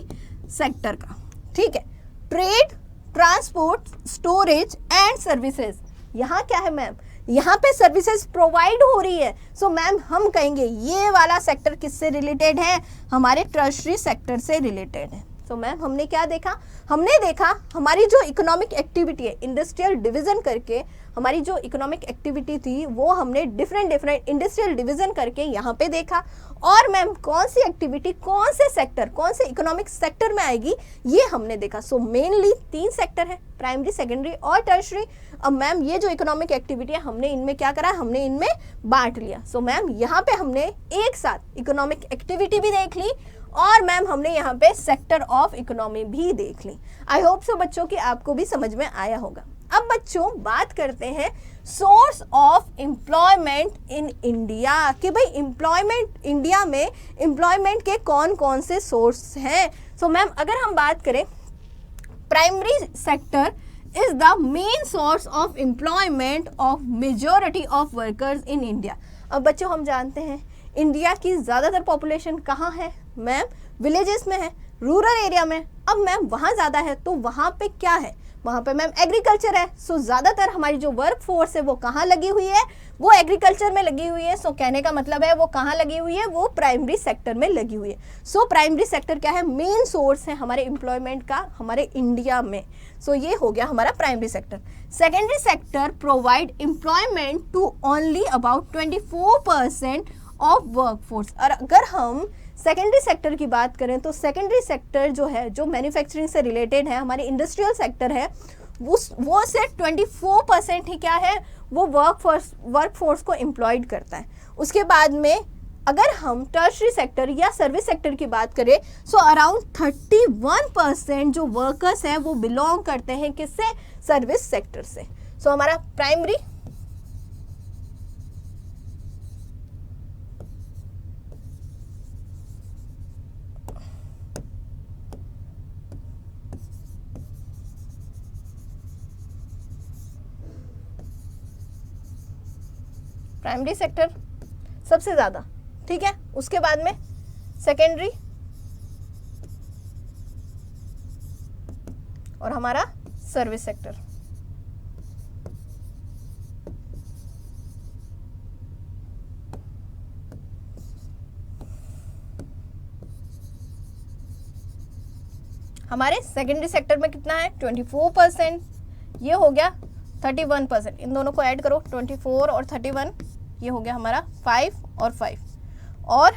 सेक्टर का। ठीक है, trade, transport, storage and services, यहाँ क्या है मैम, यहाँ पे सर्विसेज प्रोवाइड हो रही है। सो मैम हम कहेंगे ये वाला सेक्टर किससे रिलेटेड है, हमारे टर्शरी सेक्टर से रिलेटेड है। सो मैम हमने क्या देखा, हमने देखा हमारी जो इकोनॉमिक एक्टिविटी है, इंडस्ट्रियल डिवीजन करके हमारी जो इकोनॉमिक एक्टिविटी थी वो हमने डिफरेंट इंडस्ट्रियल डिवीजन करके यहाँ पे देखा। और मैम कौन सी एक्टिविटी कौन से सेक्टर, कौन से इकोनॉमिक सेक्टर में आएगी ये हमने देखा। सो मेनली 3 सेक्टर है, प्राइमरी, सेकेंडरी और टर्शरी। अब मैम ये जो इकोनॉमिक एक्टिविटी है हमने इनमें क्या करा, हमने इनमें बांट लिया। सो मैम यहाँ पे हमने एक साथ इकोनॉमिक एक्टिविटी भी देख ली और मैम हमने यहाँ पे सेक्टर ऑफ इकोनॉमी भी देख ली। आई होप सो बच्चों की आपको भी समझ में आया होगा। अब बच्चों बात करते हैं source of employment in India, कि भाई एम्प्लॉयमेंट इंडिया में एम्प्लॉयमेंट के कौन कौन से सोर्स हैं। सो मैम अगर हम बात करें, primary sector is the main source of employment of majority of workers in India। अब बच्चों हम जानते हैं इंडिया की ज़्यादातर पॉपुलेशन कहाँ है मैम, विलेजेस में है, रूरल एरिया में। अब मैम वहाँ ज़्यादा है तो वहाँ पे क्या है, वहाँ पे मैम एग्रीकल्चर है। सो ज़्यादातर हमारी जो वर्क फोर्स है वो कहाँ लगी हुई है, वो एग्रीकल्चर में लगी हुई है। सो कहने का मतलब है वो कहाँ लगी हुई है, वो प्राइमरी सेक्टर में लगी हुई है। सो प्राइमरी सेक्टर क्या है, मेन सोर्स है हमारे एम्प्लॉयमेंट का हमारे इंडिया में। सो ये हो गया हमारा primary sector. Secondary sector provide employment to only about 24% of work force. और अगर हम सेकेंडरी सेक्टर की बात करें तो सेकेंडरी सेक्टर जो है, जो मैन्युफैक्चरिंग से रिलेटेड है, हमारे इंडस्ट्रियल सेक्टर है, वो से 24% ही क्या है, वो वर्क फोर्स को एम्प्लॉयड करता है। उसके बाद में अगर हम टर्शरी सेक्टर या सर्विस सेक्टर की बात करें सो अराउंड 31% जो वर्कर्स हैं वो बिलोंग करते हैं किससे, सर्विस सेक्टर से। सो हमारा प्राइमरी सेक्टर सबसे ज्यादा, ठीक है। उसके बाद में सेकेंडरी और हमारा सर्विस सेक्टर। हमारे सेकेंडरी सेक्टर में कितना है, 24%। ये हो गया 31%। इन दोनों को ऐड करो, 24 और 31, ये हो गया हमारा 5 और 5, और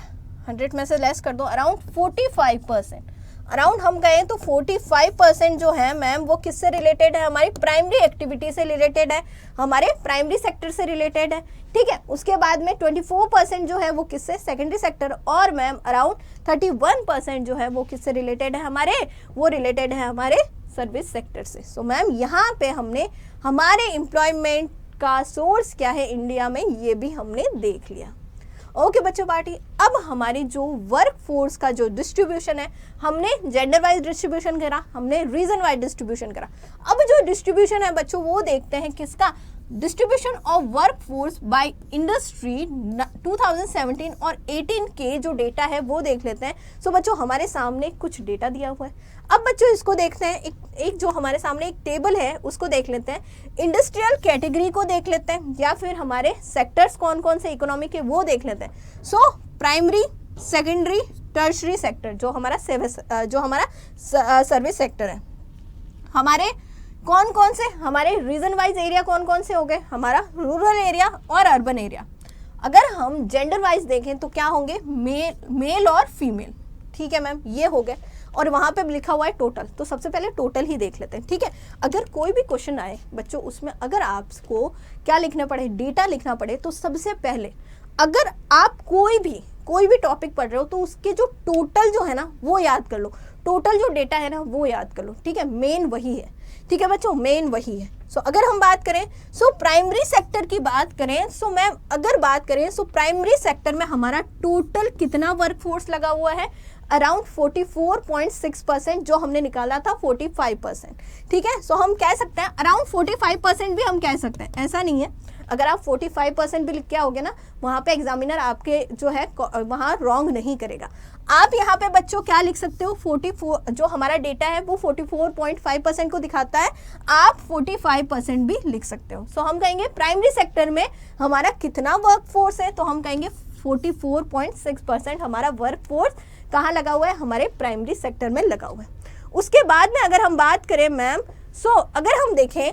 100 में से लेस कर दो, अराउंड 45%। अराउंड हम कहें तो 45% जो है मैम वो किससे रिलेटेड है, हमारी प्राइमरी एक्टिविटी से रिलेटेड है, हमारे प्राइमरी सेक्टर से रिलेटेड है, ठीक है। उसके बाद में 24% जो है वो किससे, सेकेंडरी सेक्टर, और मैम अराउंड 31% जो है वो किससे रिलेटेड है, हमारे वो रिलेटेड है हमारे सर्विस सेक्टर से। सो मैम यहाँ पे हमने हमारे एम्प्लॉयमेंट का सोर्स क्या है इंडिया में, ये भी हमने देख लिया। ओके बच्चों पार्टी, अब हमारी जो वर्क फोर्स का जो डिस्ट्रीब्यूशन है, हमने जेंडर वाइज डिस्ट्रीब्यूशन करा, हमने रीजन वाइज डिस्ट्रीब्यूशन करा। अब जो डिस्ट्रीब्यूशन है बच्चों वो देखते हैं किसका, distribution of work force by industry 2017 और 18 के जो डेटा है वो देख लेते हैं। सो बच्चों हमारे सामने कुछ डेटा दिया हुआ है। अब बच्चों इसको देखते हैं, एक जो हमारे सामने एक टेबल है उसको देख लेते हैं, इंडस्ट्रियल कैटेगरी को देख लेते हैं, या फिर हमारे सेक्टर्स कौन कौन से इकोनॉमी के वो देख लेते हैं। So primary, secondary, tertiary sector जो हमारा सर्विस सेक्टर है, हमारे कौन कौन से, हमारे रीजन वाइज एरिया कौन कौन से हो गए, हमारा रूरल एरिया और अर्बन एरिया। अगर हम जेंडर वाइज देखें तो क्या होंगे, मेल और फीमेल, ठीक है मैम, ये हो गए। और वहाँ पे लिखा हुआ है टोटल, तो सबसे पहले टोटल ही देख लेते हैं, ठीक है। अगर कोई भी क्वेश्चन आए बच्चों उसमें अगर आपको क्या लिखना पड़े, डेटा लिखना पड़े, तो सबसे पहले अगर आप कोई भी टॉपिक पढ़ रहे हो तो उसके जो टोटल जो है ना वो याद कर लो, टोटल जो डेटा है ना वो याद कर लो, ठीक है। मेन वही है, ठीक है बच्चों, मेन वही है। सो अगर हम बात करें प्राइमरी सेक्टर की बात करें, मैम अगर बात करें प्राइमरी सेक्टर में हमारा टोटल कितना वर्क फोर्स लगा हुआ है, अराउंड 44.6%, जो हमने निकाला था 45%, ठीक है। सो हम कह सकते हैं अराउंड 45% भी हम कह सकते हैं, ऐसा नहीं है। अगर आप 45% भी लिख के आओगे ना, वहाँ पे एग्जामिनर आपके जो है वहाँ रॉन्ग नहीं करेगा। आप यहाँ पे बच्चों क्या लिख सकते हो, 44, जो हमारा डेटा है वो 44.5% को दिखाता है, आप 45% भी लिख सकते हो। सो हम कहेंगे प्राइमरी सेक्टर में हमारा कितना वर्क फोर्स है, तो हम कहेंगे 44.6% हमारा वर्क फोर्स कहाँ लगा हुआ है, हमारे प्राइमरी सेक्टर में लगा हुआ है। उसके बाद में अगर हम बात करें मैम, अगर हम देखें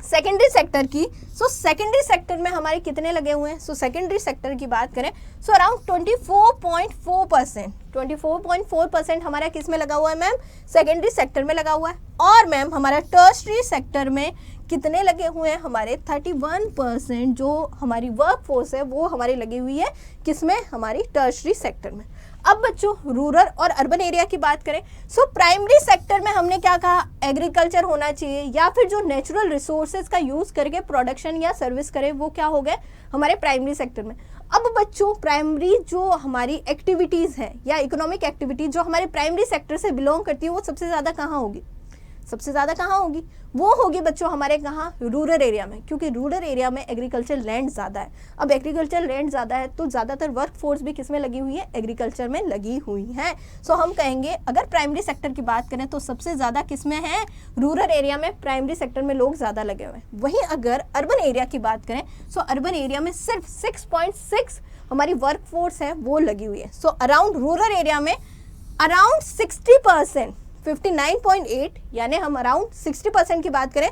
सेकेंडरी सेक्टर की, सेकेंडरी सेक्टर में हमारे कितने लगे हुए हैं, सेकेंडरी सेक्टर की बात करें अराउंड 24.4% हमारा किस में लगा हुआ है मैम, सेकेंडरी सेक्टर में लगा हुआ है। और मैम हमारा टर्शरी सेक्टर में कितने लगे हुए हैं, हमारे 31% जो हमारी वर्क फोर्स है वो हमारी लगी हुई है किसमें, हमारी टर्शरी सेक्टर में। अब बच्चों रूरल और अर्बन एरिया की बात करें, प्राइमरी सेक्टर में हमने क्या कहा, एग्रीकल्चर होना चाहिए, या फिर जो नेचुरल रिसोर्सेज का यूज करके प्रोडक्शन या सर्विस करे, वो क्या हो गए हमारे प्राइमरी सेक्टर में। अब बच्चों प्राइमरी जो हमारी एक्टिविटीज है या इकोनॉमिक एक्टिविटी जो हमारे प्राइमरी सेक्टर से बिलोंग करती है, वो सबसे ज्यादा कहाँ होगी, सबसे ज़्यादा कहाँ होगी, वो होगी बच्चों हमारे कहाँ, रूरल एरिया में, क्योंकि रूरल एरिया में एग्रीकल्चर लैंड ज़्यादा है। अब एग्रीकल्चर लैंड ज़्यादा है तो ज़्यादातर वर्क फोर्स भी किस में लगी हुई है, एग्रीकल्चर में लगी हुई है। सो हम कहेंगे अगर प्राइमरी सेक्टर की बात करें तो सबसे ज़्यादा किस में है, रूरल एरिया में प्राइमरी सेक्टर में लोग ज़्यादा लगे हुए हैं। वहीं अगर अर्बन एरिया की बात करें सो अर्बन एरिया में सिर्फ 6.6 हमारी वर्क फोर्स है वो लगी हुई है। सो अराउंड रूरल एरिया में अराउंड 60%, 59.8 यानी हम अराउंड 60% की बात करें,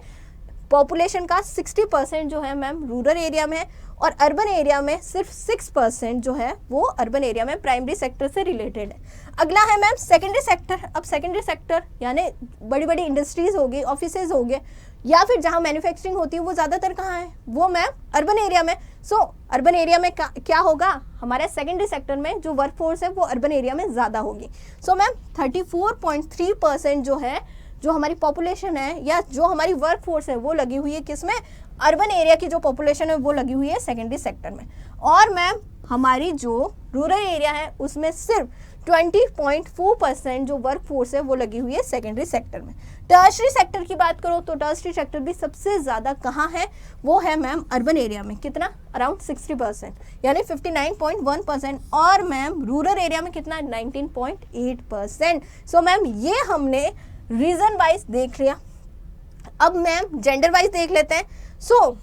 पॉपुलेशन का 60% जो है मैम रूरल एरिया में है, और अर्बन एरिया में सिर्फ 6% जो है वो अर्बन एरिया में प्राइमरी सेक्टर से रिलेटेड है। अगला है मैम सेकेंडरी सेक्टर। अब सेकेंडरी सेक्टर यानी बड़ी बड़ी इंडस्ट्रीज होगी, ऑफिसेज हो गए, या फिर जहाँ मैन्युफैक्चरिंग होती है वो ज़्यादातर कहाँ है, वो मैम अर्बन एरिया में। सो अर्बन एरिया में क्या होगा, हमारे सेकेंडरी सेक्टर में जो वर्क फोर्स है वो अर्बन एरिया में ज़्यादा होगी। सो मैम 34.3% जो है, जो हमारी पॉपुलेशन है या जो हमारी वर्क फोर्स है वो लगी हुई है किसमें, अर्बन एरिया की जो पॉपुलेशन है वो लगी हुई है सेकेंडरी सेक्टर में। और मैम हमारी जो रूरल एरिया है उसमें सिर्फ 20.4% जो वर्क फोर्स है वो लगी हुई है सेकेंडरी सेक्टर में। टर्शरी सेक्टर की बात करो तो टर्शरी सेक्टर भी सबसे ज़्यादा कहाँ है, वो है मैम अर्बन एरिया में, कितना, अराउंड 60% यानी 59.1%, और मैम रूरल एरिया में कितना, 19.8%। सो मैम ये हमने रीजन वाइज देख लिया। अब मैम जेंडर वाइज देख लेते हैं। सो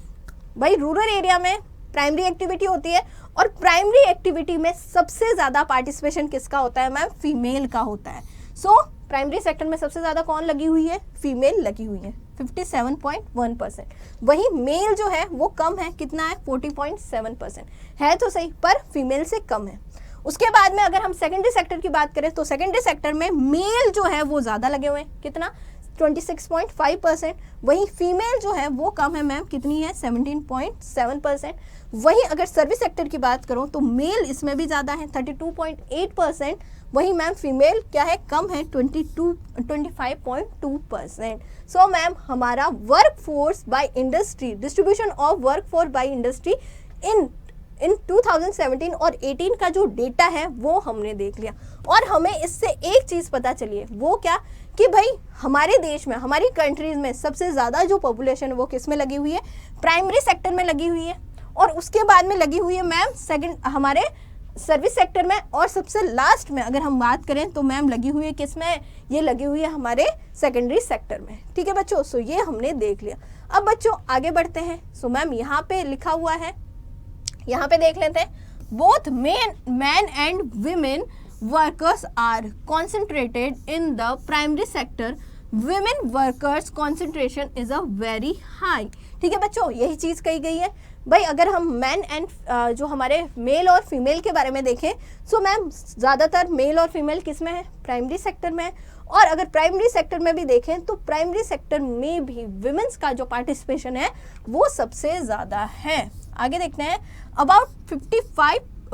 भाई रूरल एरिया में प्राइमरी एक्टिविटी होती है, और प्राइमरी एक्टिविटी में सबसे ज़्यादा पार्टिसिपेशन किसका होता है मैम, फीमेल का होता है। सो प्राइमरी सेक्टर में सबसे ज़्यादा कौन लगी हुई है, फीमेल लगी हुई है 57.1%। वहीं मेल जो है वो कम है, कितना है, 40.7% है तो सही, पर फीमेल से कम है। उसके बाद में अगर हम सेकेंडरी सेक्टर की बात करें तो सेकेंडरी सेक्टर में मेल जो है वो ज़्यादा लगे हुए हैं, कितना, 26.5%। वहीं फीमेल जो है वो कम है मैम, कितनी है, 17.7%। वहीं अगर सर्विस सेक्टर की बात करूं तो मेल इसमें भी ज़्यादा है 32.8%, वहीं मैम फीमेल क्या है, कम है 25.2%। सो मैम हमारा work force by industry, distribution of work force by industry in 2017 और 18 का जो डेटा है वो हमने देख लिया। और हमें इससे एक चीज़ पता चली है, वो क्या, कि भाई हमारे देश में, हमारी कंट्रीज में सबसे ज़्यादा जो पॉपुलेशन है वो किस में लगी हुई है, प्राइमरी सेक्टर में लगी हुई है, और उसके बाद में लगी हुई है मैम सेकंड हमारे सर्विस सेक्टर में, और सबसे लास्ट में अगर हम बात करें तो मैम लगी हुई है किस में, ये लगी हुई है हमारे सेकेंडरी सेक्टर में। ठीक है बच्चों, सो ये हमने देख लिया। अब बच्चों आगे बढ़ते हैं। सो मैम यहाँ पे लिखा हुआ है, यहाँ पे देख लेते हैं, both man and women workers are concentrated in the primary sector, women workers concentration is a very high. ठीक है बच्चों, यही चीज़ कही गई है। भाई अगर हम मैन एंड जो हमारे मेल और फीमेल के बारे में देखें, सो मैम ज़्यादातर मेल और फीमेल किस में है, प्राइमरी सेक्टर में है। और अगर प्राइमरी सेक्टर में भी देखें तो प्राइमरी सेक्टर में भी विमेंस का जो पार्टिसिपेशन है वो सबसे ज़्यादा है। आगे देखते हैं, about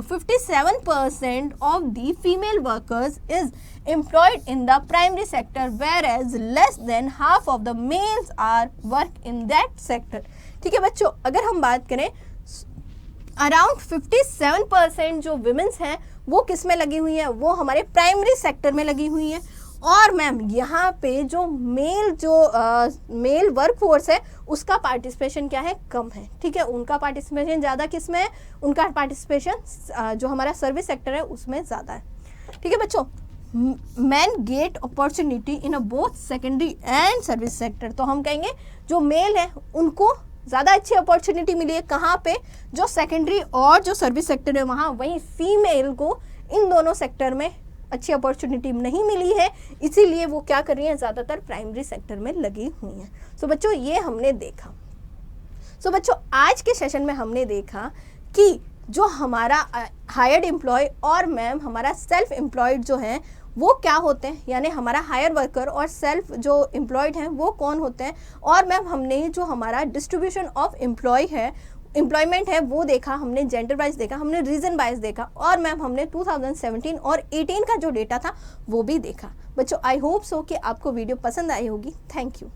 57% of the female workers is employed in the primary sector, whereas less than half of the males are work in that sector। ठीक है बच्चों, अगर हम बात करें अराउंड 57% जो विमेंस हैं वो किस में लगी हुई है, वो हमारे प्राइमरी सेक्टर में लगी हुई हैं। और मैम यहाँ पे जो मेल वर्क फोर्स है उसका पार्टिसिपेशन क्या है, कम है। ठीक है, उनका पार्टिसिपेशन ज़्यादा किस में है, उनका पार्टिसिपेशन जो हमारा सर्विस सेक्टर है उसमें ज़्यादा है। ठीक है बच्चों, main get opportunity in a both secondary and service sector. तो हम कहेंगे जो मेल है उनको ज़्यादा अच्छी अपॉर्चुनिटी मिली है, कहाँ पे, जो सेकेंडरी और जो सर्विस सेक्टर है वहाँ। वहीं फीमेल को इन दोनों सेक्टर में अच्छी अपॉर्चुनिटी नहीं मिली है, इसीलिए वो क्या कर रही हैं, ज़्यादातर प्राइमरी सेक्टर में लगी हुई हैं। सो बच्चों ये हमने देखा। सो बच्चों आज के सेशन में हमने देखा कि जो हमारा हायर्ड एम्प्लॉय और मैम हमारा सेल्फ एम्प्लॉयड जो हैं वो क्या होते हैं, यानी हमारा हायर वर्कर और सेल्फ जो एम्प्लॉयड हैं वो कौन होते हैं। और मैम हमने जो हमारा डिस्ट्रीब्यूशन ऑफ एम्प्लॉयमेंट है वो देखा, हमने जेंडर वाइज देखा, हमने रीजन वाइज देखा, और मैम हमने 2017 और 18 का जो डेटा था वो भी देखा। बच्चों आई होप सो कि आपको वीडियो पसंद आई होगी। Thank you.